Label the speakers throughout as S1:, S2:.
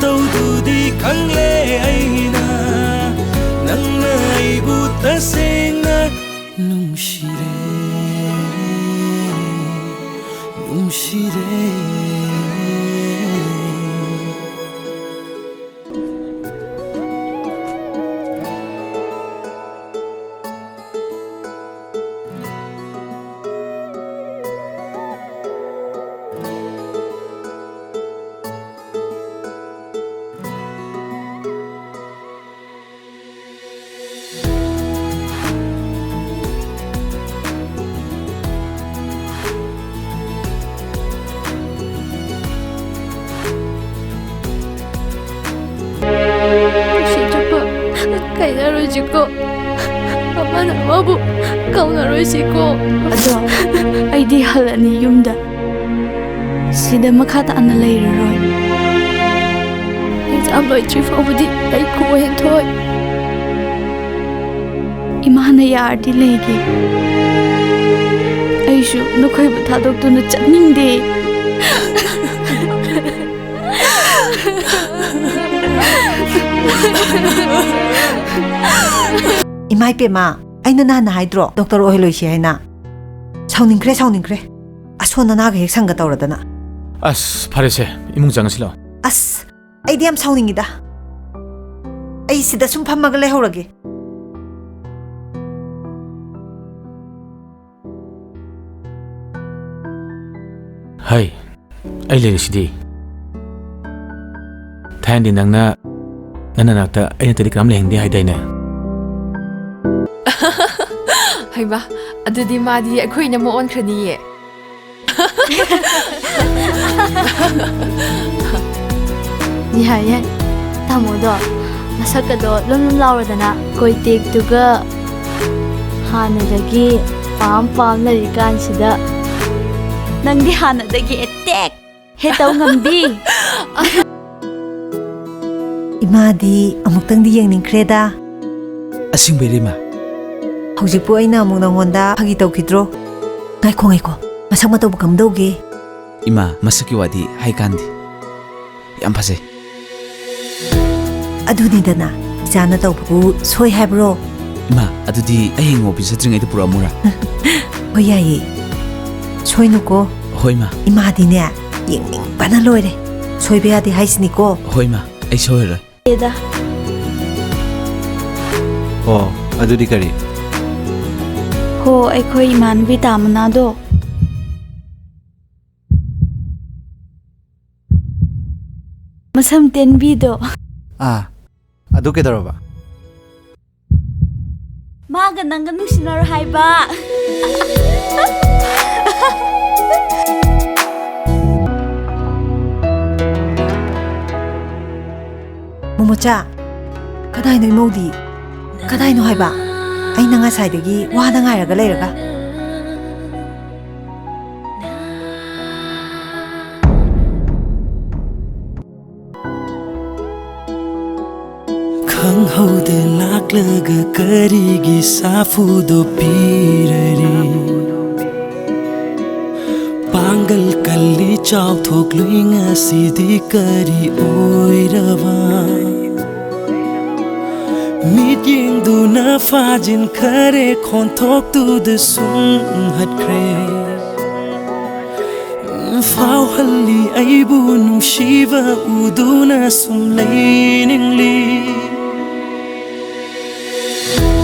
S1: tawdudi khangle aina nangna aibu tasengna nungshire
S2: Kainarojiko amana mabu kaunarojiko ado aidi halani yumda sida makata ana leiraroi exam loitri fawdi ai ko hen thoi imana yardi lege aishu nokhoi bu thadok tuna chatningde
S3: Imai pema aina na haidro doctor oiloi shi haina sauningkre asona na ga hek sanga tawradana
S4: as pharese imung jangasilo
S3: as ai diam sauningida ai sida sum phammaga lehorage
S4: hai ai le sidi thandi nangna nananakta aina telegram lehndi haidaina
S2: Haiba, adudi madi akhoi na mo on khrani ye. Nihaya, tamo do, masaka do lum lauradana koi tek tuga hana dagi pam nari kan sida nangdi hana dagi attack hetaw ngamdi.
S3: Imadi amuktang di yang ningkreda
S5: asing berima
S3: haujipu aina amuk nangonda phagi tawkhidro ngaiko masak mataw kamdauge
S5: ima masaki wadi haikandi yam phase
S3: aduni dana jana tawbu soi habro
S5: ima adudi ahing office tringai pura mura
S3: hoyai soinuko
S5: hoima
S3: imadi ne yingning bana loire soibe adi haisni ko
S5: hoima ai soira
S2: eda
S6: oh adudi kari
S2: ho akhoi imanbi tamna do masam tenbi do
S6: adu ke daraba
S2: maga nanga nusinor haiba
S3: Momocha kadai no imodi kadai no haiba aina nga saidagi wada ngairaga leiraga
S1: khang haude laklaga karigi safu do pirari pangal kalli chaw thok luinga sidi kari oirawa meeting do na fajin khare khon thok tu de sum hat kre fao halli aibu num shiva uduna sum lainingli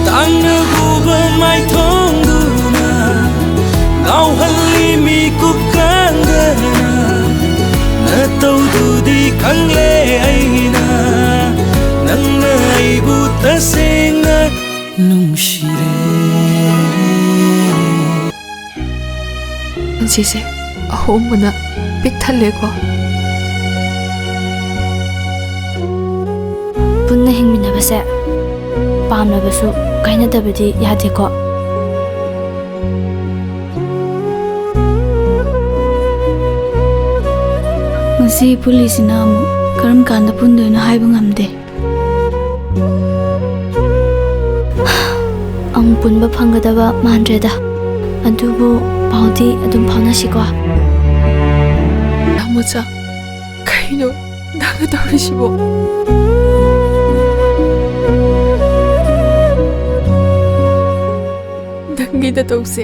S1: tang na guba mai thong duna nau halli mi kup kangana na tau du di khangle aina nangna aibu tasengna nungshire
S2: sise ahomuna pithalle ko punna hingmina base pamna basu kaina dabadi yade ko masi police na karam kanda pundoina haiba ngamde ang punba phangadaba mandreda adubu paudi adum phana sikwa Dimocha kaino
S7: ꯅꯪꯅ ꯇꯧꯔꯤꯁꯤꯕꯣ? ꯅꯪꯒꯤꯗ ꯇꯧꯁꯦ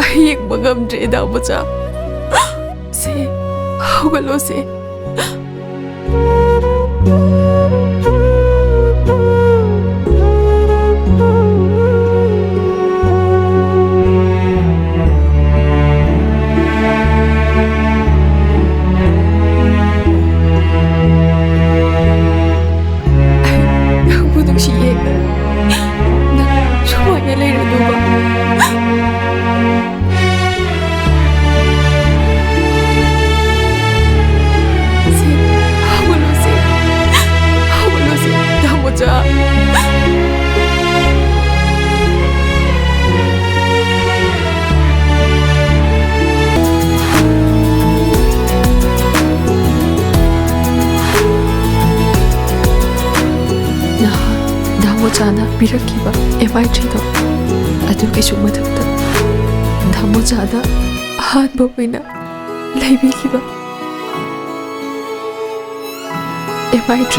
S7: ꯑꯩ ꯌꯦꯡꯕ ꯉꯝꯗ꯭ꯔꯦ ꯗꯥꯃꯣꯆꯥ. ꯁꯦ ꯍꯧꯒꯠꯂꯣ ꯁꯦ. ꯗꯥꯃꯣꯆꯥꯅ ꯄꯤꯔꯛꯈꯤꯕ MI3ꯗꯣ ꯑꯗꯨꯒꯤꯁꯨ ꯃꯊꯛꯇ ꯗꯥꯃꯣꯆꯥꯅ ꯑꯍꯥꯟꯕ ꯑꯣꯏꯅ ꯂꯩꯕꯤꯈꯤꯕ MI3